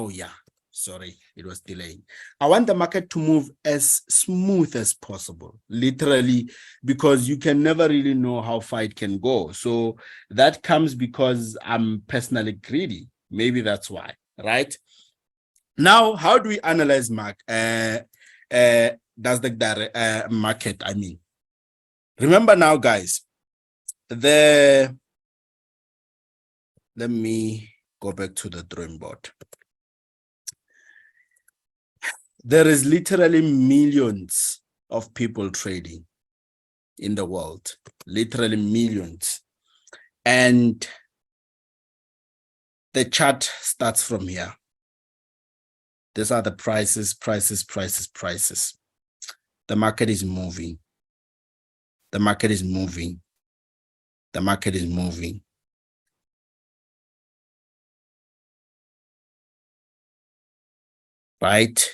Oh yeah, sorry, it was delaying. I want the market to move as smooth as possible, literally, because you can never really know how far it can go. So that comes because I'm personally greedy. Maybe that's why, right? Now, how do we analyze market? Does the market, I mean. Remember now, guys, let me go back to the drawing board. There is literally millions of people trading in the world, literally millions. And the chart starts from here. These are the prices. The market is moving. The market is moving. The market is moving. Right?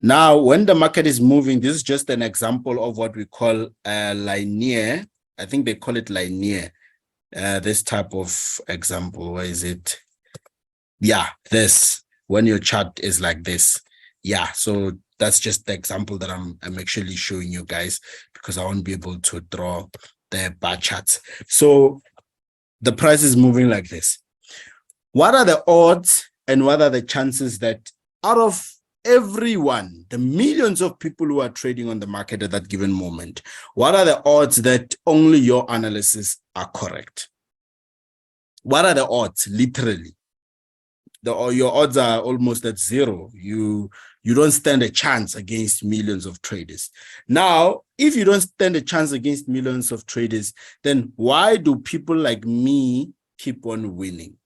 Now, when the market is moving, this is just an example of what we call linear. I think they call it linear. This type of example, where is it? Yeah, this, when your chart is like this. Yeah, so that's just the example that I'm actually showing you guys, because I won't be able to draw the bar charts. So the price is moving like this. What are the odds and what are the chances that out of everyone, the millions of people who are trading on the market at that given moment, what are the odds that only your analysis are correct? What are the odds, literally? Your odds are almost at zero. You don't stand a chance against millions of traders. Now, if you don't stand a chance against millions of traders, then why do people like me keep on winning?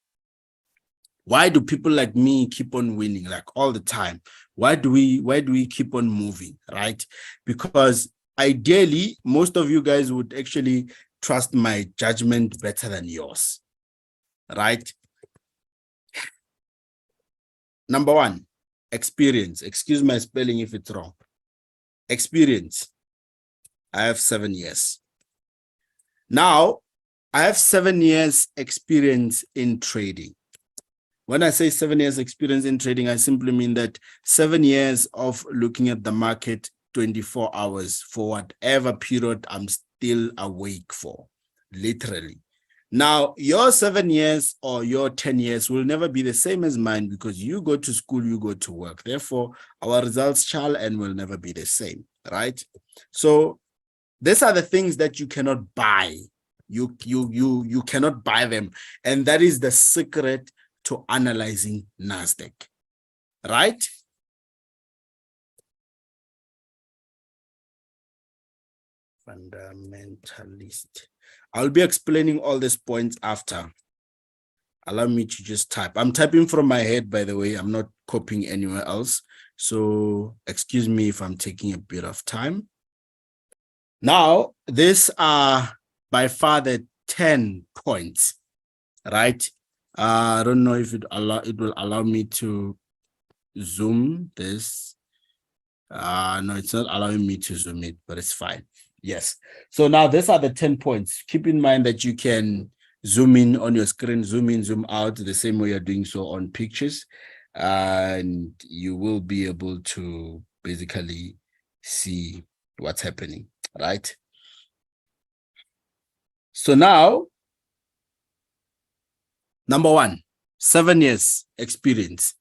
Why do people like me keep on winning, like all the time? Why do we keep on moving, right? Because ideally, most of you guys would actually trust my judgment better than yours, right? Number one, experience. Excuse my spelling if it's wrong. Experience. I have 7 years. Now, I have 7 years experience in trading. When I say 7 years experience in trading, I simply mean that 7 years of looking at the market 24 hours for whatever period I'm still awake for, literally. Now, your 7 years or your 10 years will never be the same as mine, because you go to school, you go to work. Therefore, our results shall and will never be the same, right? So these are the things that you cannot buy. You cannot buy them. And that is the secret to analyzing NASDAQ, right? Fundamentalist. I'll be explaining all these points after. Allow me to just type. I'm typing from my head, by the way. I'm not copying anywhere else. So excuse me if I'm taking a bit of time. Now, these are by far the 10 points, right? I don't know if it will allow me to zoom this. No, it's not allowing me to zoom it, but it's fine. Yes. So now these are the 10 points. Keep in mind that you can zoom in on your screen, zoom in, zoom out, the same way you're doing so on pictures. And you will be able to basically see what's happening, right? So now, number one, 7 years experience.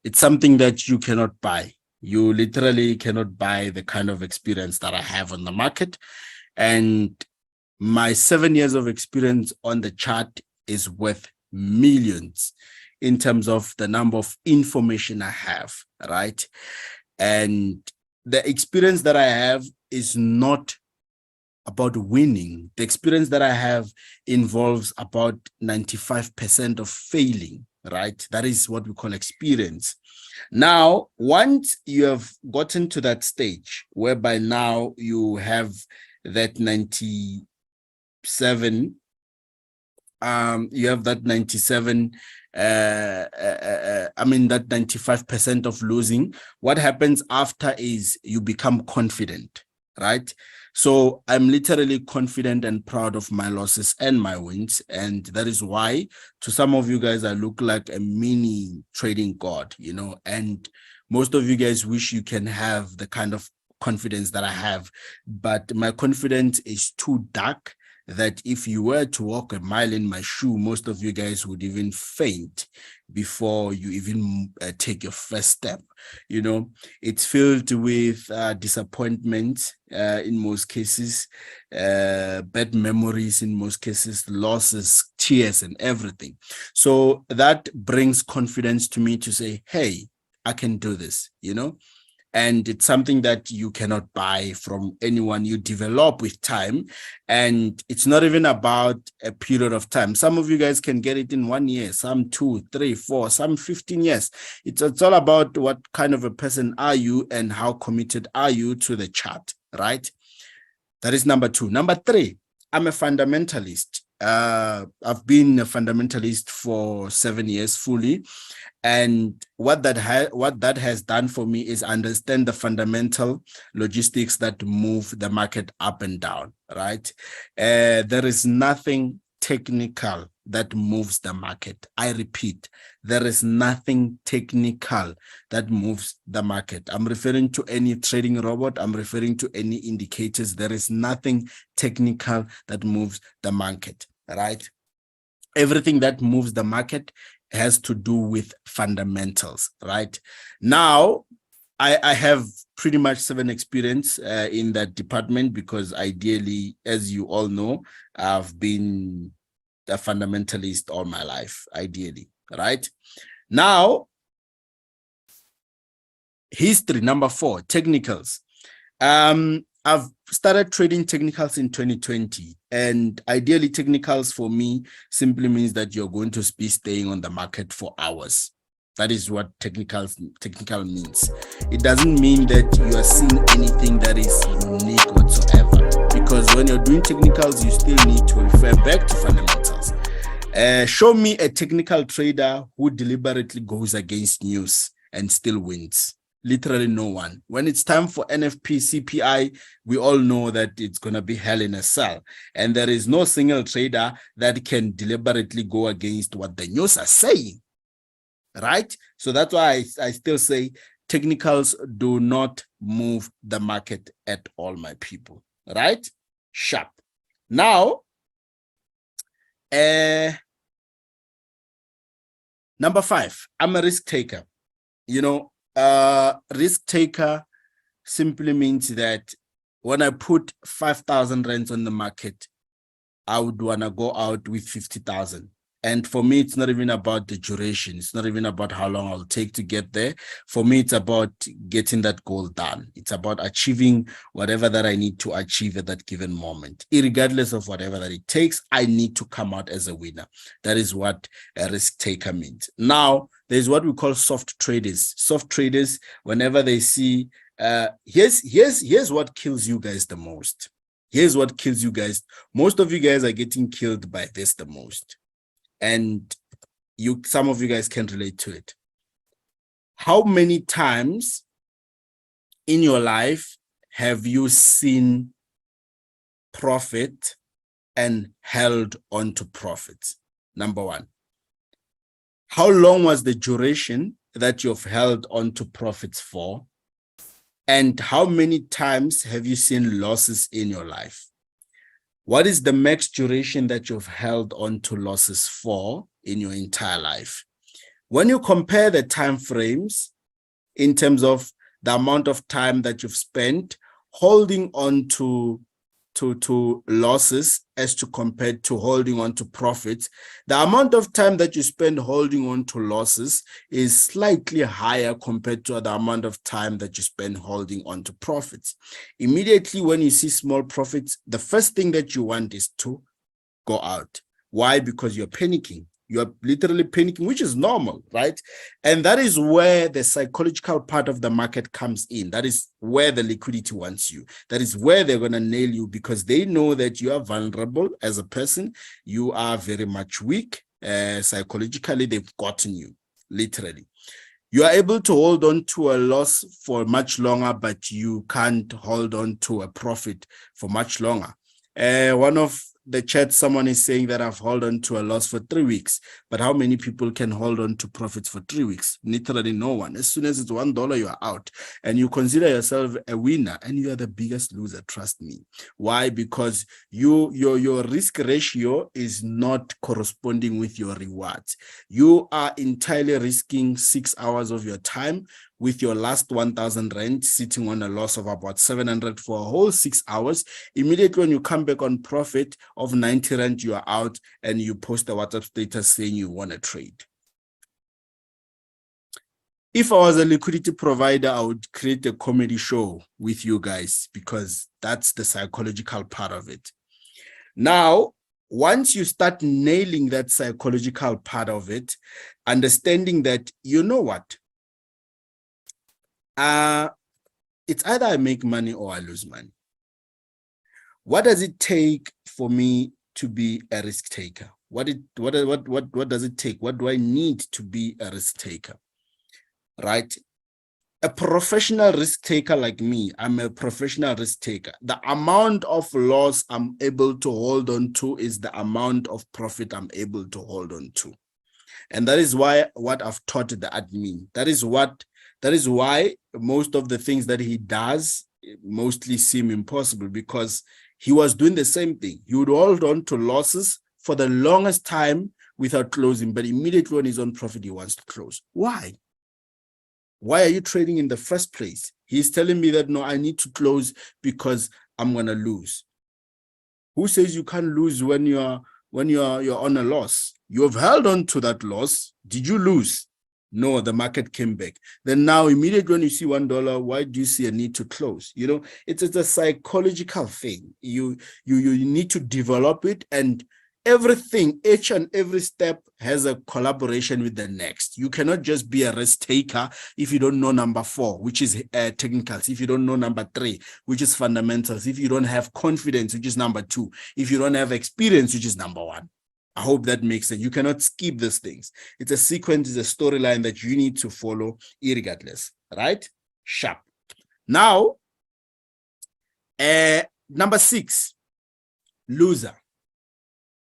It's something that you cannot buy. You literally cannot buy the kind of experience that I have on the market. And my 7 years of experience on the chart is worth millions in terms of the number of information I have, right? And the experience that I have is not about winning. The experience that I have involves about 95% of failing, right? That is what we call experience. Now, once you have gotten to that stage whereby now you have that 97, you have that 97, I mean that 95% of losing, what happens after is you become confident, right? So I'm literally confident and proud of my losses and my wins. And that is why to some of you guys, I look like a mini trading god, you know, and most of you guys wish you can have the kind of confidence that I have, but my confidence is too dark that if you were to walk a mile in my shoe, most of you guys would even faint before you even take your first step. You know, it's filled with disappointment in most cases, bad memories in most cases, losses, tears, and everything. So that brings confidence to me to say, hey, I can do this, you know? And it's something that you cannot buy from anyone. You develop with time, and it's not even about a period of time. Some of you guys can get it in 1 year, some 2, 3, 4, some 15 years. It's all about what kind of a person are you and how committed are you to the chart, right? That is number 2. Number 3, I'm a fundamentalist. I've been a fundamentalist for 7 years fully. And what that has done for me is understand the fundamental logistics that move the market up and down, right? There is nothing technical that moves the market. I repeat, there is nothing technical that moves the market. I'm referring to any trading robot. I'm referring to any indicators. There is nothing technical that moves the market, right? Everything that moves the market has to do with fundamentals, right? Now, I have pretty much 7 experience in that department because ideally, as you all know, I've been a fundamentalist all my life, ideally, right? Now, history, number 4, technicals. I've started trading technicals in 2020, and ideally technicals for me simply means that you're going to be staying on the market for hours. That is what technical means. It doesn't mean that you are seeing anything that is unique whatsoever, because when you're doing technicals, you still need to refer back to fundamentals. Show me a technical trader who deliberately goes against news and still wins. Literally no one. When it's time for NFP, CPI, we all know that it's going to be hell in a cell. And there is no single trader that can deliberately go against what the news are saying, right? So that's why I still say technicals do not move the market at all, my people, right? Sharp. Now, number 5, I'm a risk taker. You know, risk taker simply means that when I put 5,000 rands on the market, I would want to go out with 50,000. And for me, it's not even about the duration. It's not even about how long I'll take to get there. For me, it's about getting that goal done. It's about achieving whatever that I need to achieve at that given moment. Irregardless of whatever that it takes, I need to come out as a winner. That is what a risk taker means. Now, there's what we call soft traders. Soft traders, whenever they see, here's what kills you guys the most. Here's what kills you guys. Most of you guys are getting killed by this the most. And some of you guys can relate to it. How many times in your life have you seen profit and held on to profits? Number 1. How long was the duration that you've held on to profits for? And how many times have you seen losses in your life? What is the max duration that you've held on to losses for in your entire life? When you compare the time frames in terms of the amount of time that you've spent holding on to losses as to compared to holding on to profits, the amount of time that you spend holding on to losses is slightly higher compared to the amount of time that you spend holding on to profits. Immediately when you see small profits, the first thing that you want is to go out. Why? Because you're panicking. You're literally panicking, which is normal, right? And that is where the psychological part of the market comes in. That is where the liquidity wants you. That is where they're going to nail you, because they know that you are vulnerable as a person. You are very much weak. Psychologically, they've gotten you, literally. You are able to hold on to a loss for much longer, but you can't hold on to a profit for much longer. One of the chat, someone is saying that I've held on to a loss for 3 weeks, but how many people can hold on to profits for 3 weeks? Literally no one. As soon as it's $1, you are out, and you consider yourself a winner, and you are the biggest loser. Trust me. Why? Because your risk ratio is not corresponding with your rewards. You are entirely risking 6 hours of your time with your last 1,000 rand sitting on a loss of about 700 for a whole 6 hours. Immediately when you come back on profit of 90 rand, you are out, and you post a WhatsApp status saying you want to trade. If I was a liquidity provider, I would create a comedy show with you guys, because that's the psychological part of it. Now, once you start nailing that psychological part of it, understanding that, you know what, it's either I make money or I lose money. What does it take for me to be a risk taker? What does it take? What do I need to be a risk taker? Right? A professional risk taker like me, I'm a professional risk taker. The amount of loss I'm able to hold on to is the amount of profit I'm able to hold on to. And that is why what I've taught the admin. That is why most of the things that he does mostly seem impossible, because he was doing the same thing. He would hold on to losses for the longest time without closing, but immediately when he's on profit, he wants to close. Why? Why are you trading in the first place? He's telling me that, no, I need to close because I'm going to lose. Who says you can't lose when you're on a loss? You have held on to that loss. Did you lose? No, the market came back. Then now immediately when you see $1, why do you see a need to close? You know, it's a psychological thing. You need to develop it, and everything, each and every step has a collaboration with the next. You cannot just be a risk taker if you don't know number 4, which is technicals, if you don't know number 3, which is fundamentals, if you don't have confidence, which is number 2, if you don't have experience, which is number 1. I hope that makes sense. You cannot skip these things. It's a sequence, it's a storyline that you need to follow irregardless, right? Sharp. Now, number 6, loser.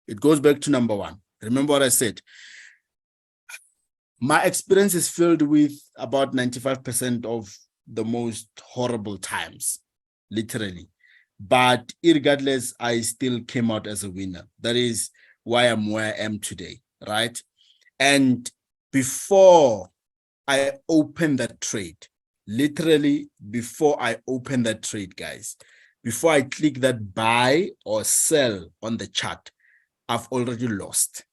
It goes back to number 1. Remember what I said. My experience is filled with about 95% of the most horrible times, literally. But irregardless, I still came out as a winner. That is why I'm where I am today, right? And before I open that trade, literally before I open that trade, guys, before I click that buy or sell on the chart, I've already lost.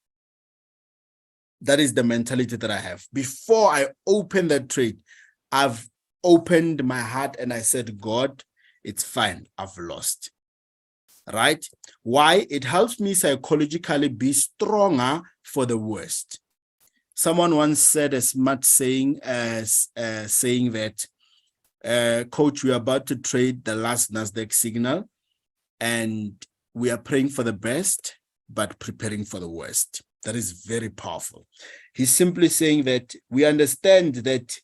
That is the mentality that I have. Before I open that trade, I've opened my heart and I said, God, it's fine, I've lost. Right? Why? It helps me psychologically be stronger for the worst. Someone once said a smart saying saying that, coach, we're about to trade the last Nasdaq signal and we are praying for the best, but preparing for the worst. That is very powerful. He's simply saying that we understand that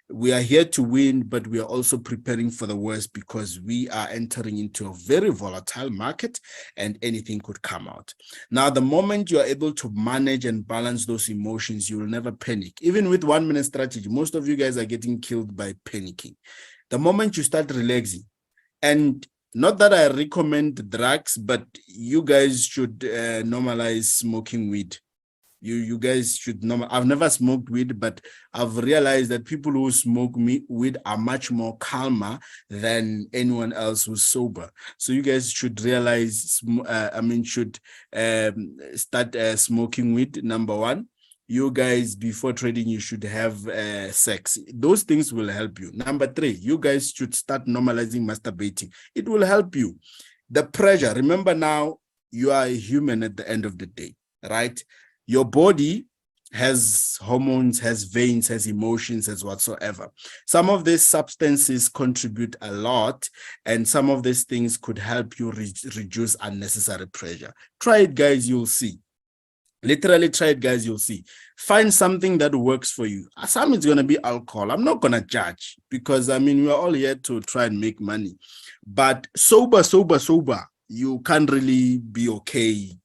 we are here to win, but we are also preparing for the worst because we are entering into a very volatile market and anything could come out. Now, the moment you are able to manage and balance those emotions, you will never panic. Even with 1 minute strategy, most of you guys are getting killed by panicking. The moment you start relaxing, and not that I recommend drugs, but you guys should normalize smoking weed. You guys should know. I've never smoked weed, but I've realized that people who smoke weed are much more calmer than anyone else who's sober. So you guys should realize, should start smoking weed, number 1. You guys, before trading, you should have sex. Those things will help you. Number 3, you guys should start normalizing masturbating. It will help you. The pressure, remember now, you are a human at the end of the day, right? Your body has hormones, has veins, has emotions, has whatsoever. Some of these substances contribute a lot, and some of these things could help you reduce unnecessary pressure. Try it, guys, you'll see. Literally try it, guys. You'll see. Find something that works for you. Some it's going to be alcohol. I'm not going to judge because, I mean, we're all here to try and make money. But sober, you can't really be okay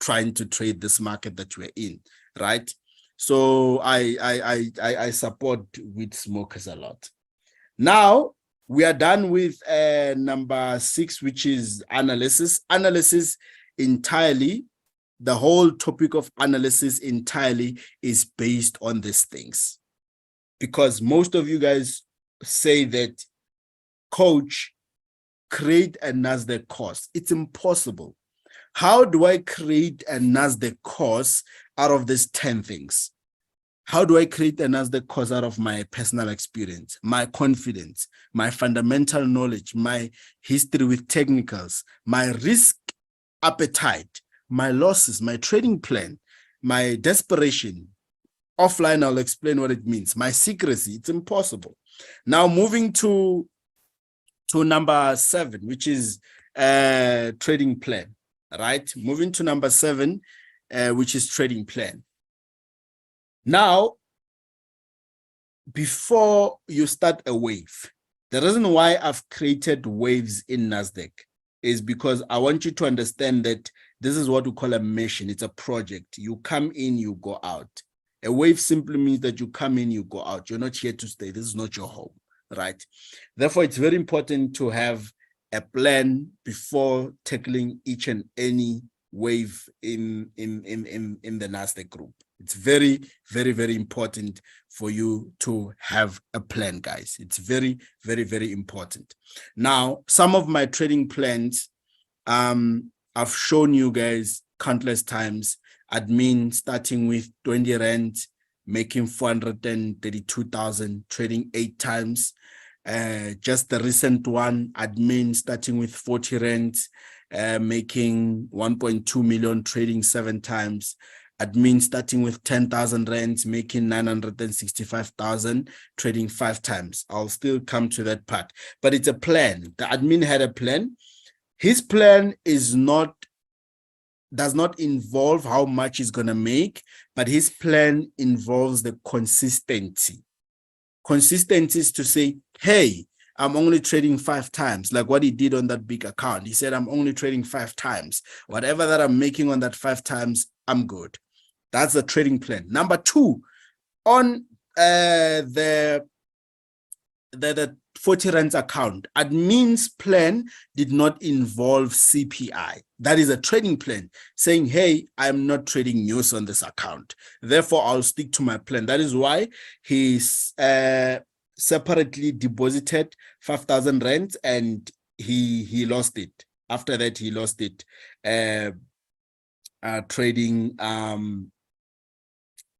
trying to trade this market that you're in, right? So I support weed smokers a lot. Now, we are done with number 6, which is analysis. Analysis entirely. The whole topic of analysis entirely is based on these things. Because most of you guys say that, coach, create a Nasdaq course. It's impossible. How do I create a Nasdaq course out of these 10 things? How do I create a Nasdaq course out of my personal experience, my confidence, my fundamental knowledge, my history with technicals, my risk appetite, my losses, my trading plan, my desperation? Offline, I'll explain what it means. My secrecy, it's impossible. Now, moving to number 7, which is trading plan, right? Moving to number 7, which is trading plan. Now, before you start a wave, the reason why I've created waves in Nasdaq is because I want you to understand that this is what we call a mission. It's a project. You come in, you go out. A wave simply means that you come in, you go out. You're not here to stay. This is not your home, right? Therefore, it's very important to have a plan before tackling each and any wave in the Nasdaq group. It's very, very, very important for you to have a plan, guys. It's very, very, very important. Now, some of my trading plans, I've shown you guys countless times. Admin starting with 20 Rand, making 432,000, trading 8 times. Just the recent one, admin starting with 40 Rand, making 1.2 million, trading 7 times. Admin starting with 10,000 Rands, making 965,000, trading 5 times. I'll still come to that part, but it's a plan. The admin had a plan. His plan does not involve how much he's going to make, but his plan involves the consistency. Consistency is to say, hey, I'm only trading 5 times, like what he did on that big account. He said, I'm only trading 5 times. Whatever that I'm making on that 5 times, I'm good. That's the trading plan. Number 2, on the 40 Rands account, admin's plan did not involve CPI. That is a trading plan saying, hey, I'm not trading news on this account. Therefore, I'll stick to my plan. That is why he's separately deposited 5,000 Rands and he lost it. After that, he lost it trading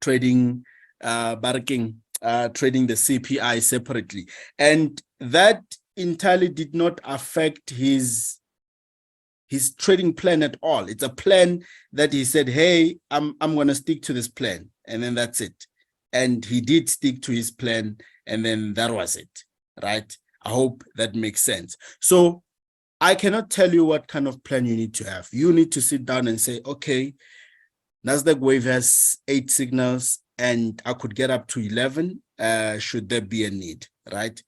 trading the CPI separately, and that entirely did not affect his trading plan at all. It's a plan that he said, hey, I'm going to stick to this plan, and then that's it. And he did stick to his plan, and then that was it, right? I hope that makes sense. So I cannot tell you what kind of plan you need to have. You need to sit down and say, okay, Nasdaq wave has 8 signals and I could get up to 11 should there be a need, right?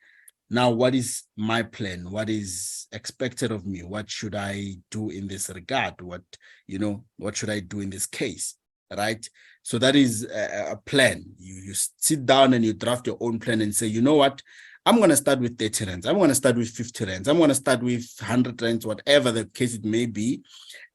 Now, what is my plan? What is expected of me? What should I do in this regard? What should I do in this case, right? So that is a plan. You sit down and you draft your own plan and say, you know what? I'm going to start with 30 Rands. I'm going to start with 50 Rands. I'm going to start with 100 Rands, whatever the case it may be.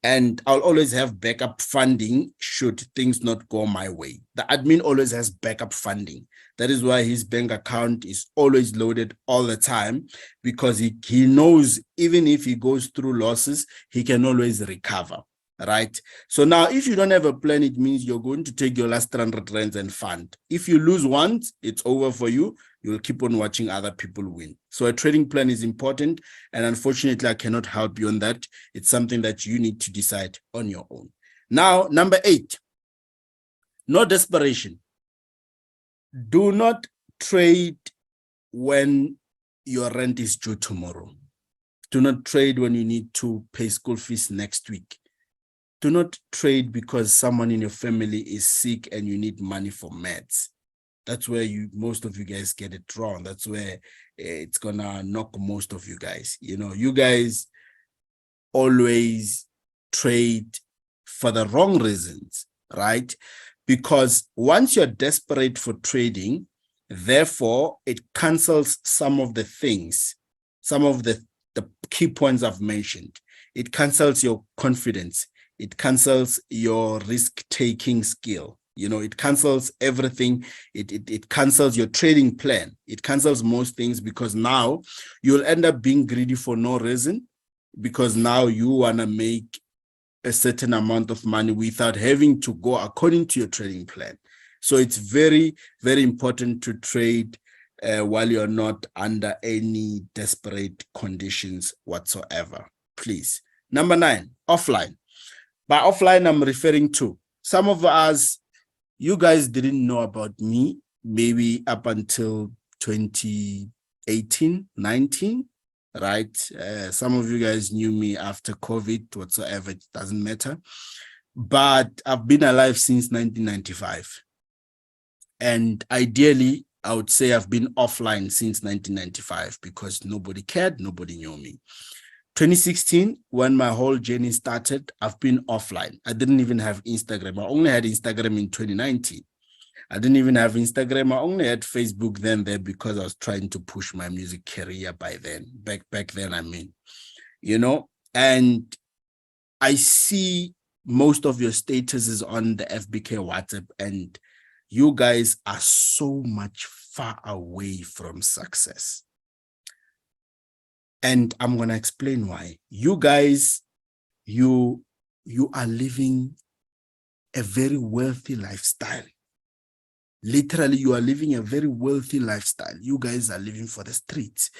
And I'll always have backup funding should things not go my way. The admin always has backup funding. That is why his bank account is always loaded all the time, because he knows even if he goes through losses, he can always recover, right? So now if you don't have a plan, it means you're going to take your last 300 Rands and fund. If you lose once, it's over for you. You'll keep on watching other people win. So a trading plan is important. And unfortunately, I cannot help you on that. It's something that you need to decide on your own. Now, number 8, no desperation. Do not trade when your rent is due tomorrow. Do not trade when you need to pay school fees next week. Do not trade because someone in your family is sick and you need money for meds. That's where most of you guys get it wrong. That's where it's gonna knock most of you guys. You guys always trade for the wrong reasons, right? Because once you're desperate for trading, therefore it cancels some of the things, some of the key points I've mentioned. It cancels your confidence. It cancels your risk-taking skill. It cancels everything. It cancels your trading plan. It cancels most things, because now you'll end up being greedy for no reason, because now you want to make a certain amount of money without having to go according to your trading plan. So it's very, very important to trade while you're not under any desperate conditions whatsoever, please. Number 9, offline. By offline, I'm referring to some of us, you guys didn't know about me maybe up until 2018, 19, right? Some of you guys knew me after COVID, whatsoever, it doesn't matter. But I've been alive since 1995. And ideally, I would say I've been offline since 1995 because nobody cared, nobody knew me. 2016, when my whole journey started, I've been offline. I didn't even have Instagram. I only had Instagram in 2019. I didn't even have Instagram. I only had Facebook then there because I was trying to push my music career by then. Back then, I mean, and I see most of your statuses on the FBK WhatsApp, and you guys are so much far away from success. And I'm going to explain why. You guys, you are living a very wealthy lifestyle. Literally, you are living a very wealthy lifestyle. You guys are living for the streets.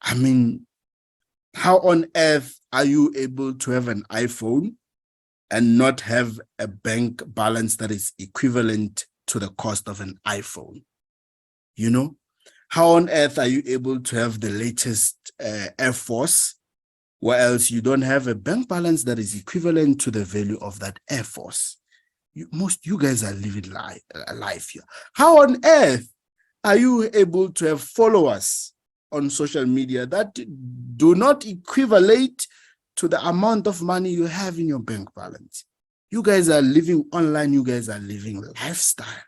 I mean, how on earth are you able to have an iPhone and not have a bank balance that is equivalent to the cost of an iPhone? How on earth are you able to have the latest Air Force, where else you don't have a bank balance that is equivalent to the value of that Air Force? You guys are living a life here. How on earth are you able to have followers on social media that do not equivalent to the amount of money you have in your bank balance? You guys are living online. You guys are living lifestyle,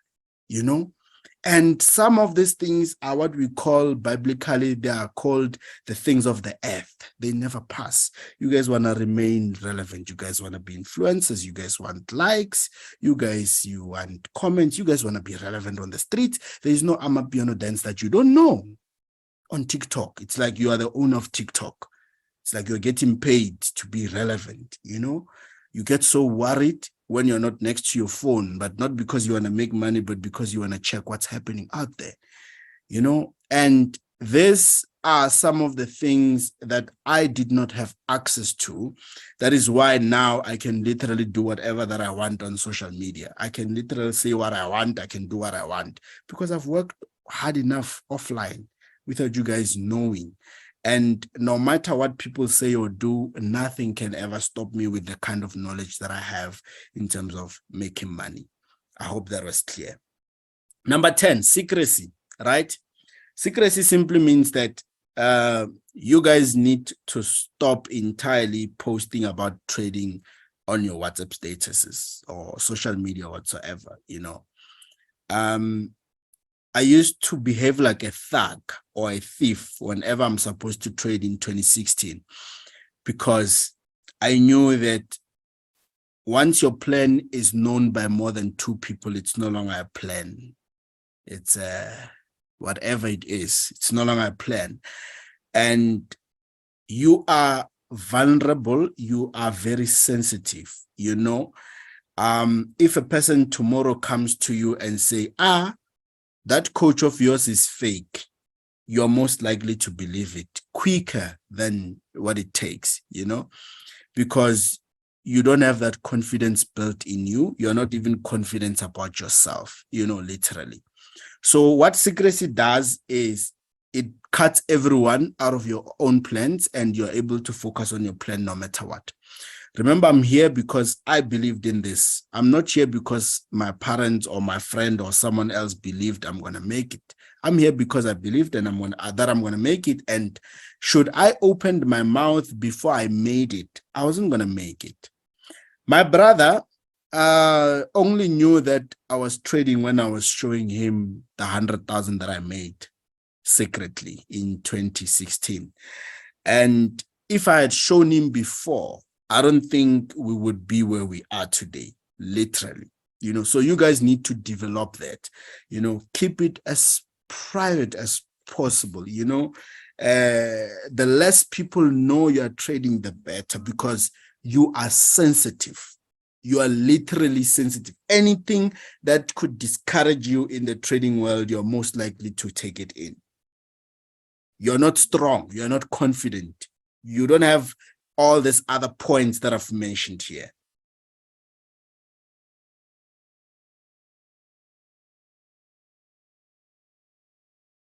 And some of these things are what we call, biblically, they are called the things of the earth. They never pass. You guys want to remain relevant. You guys want to be influencers. You guys want likes. You want comments. You guys want to be relevant on the streets. There is no Amapiano dance that you don't know on TikTok. It's like you are the owner of TikTok. It's like you're getting paid to be relevant, You get so worried when you're not next to your phone, but not because you want to make money, but because you want to check what's happening out there, And these are some of the things that I did not have access to. That is why now I can literally do whatever that I want on social media. I can literally say what I want. I can do what I want because I've worked hard enough offline without you guys knowing. And no matter what people say or do, nothing can ever stop me with the kind of knowledge that I have in terms of making money. I hope that was clear. Number 10, secrecy, right? Secrecy simply means that you guys need to stop entirely posting about trading on your WhatsApp statuses or social media whatsoever, I used to behave like a thug or a thief whenever I'm supposed to trade in 2016, because I knew that once your plan is known by more than 2 people, it's no longer a plan. It's whatever it is, it's no longer a plan. And you are vulnerable, you are very sensitive, If a person tomorrow comes to you and say, that coach of yours is fake, you're most likely to believe it quicker than what it takes, because you don't have that confidence built in you. You're not even confident about yourself, literally. So what secrecy does is it cuts everyone out of your own plans, and you're able to focus on your plan no matter what. Remember, I'm here because I believed in this. I'm not here because my parents or my friend or someone else believed I'm going to make it. I'm here because I believed and I'm going to make it. And should I opened my mouth before I made it, I wasn't going to make it. My brother only knew that I was trading when I was showing him the 100,000 that I made secretly in 2016. And if I had shown him before, I don't think we would be where we are today, literally. So you guys need to develop that, keep it as private as possible. The less people know you're trading, the better, because you are sensitive. You are literally sensitive. Anything that could discourage you in the trading world, you're most likely to take it in. You're not strong. You're not confident. You don't have all these other points that I've mentioned here.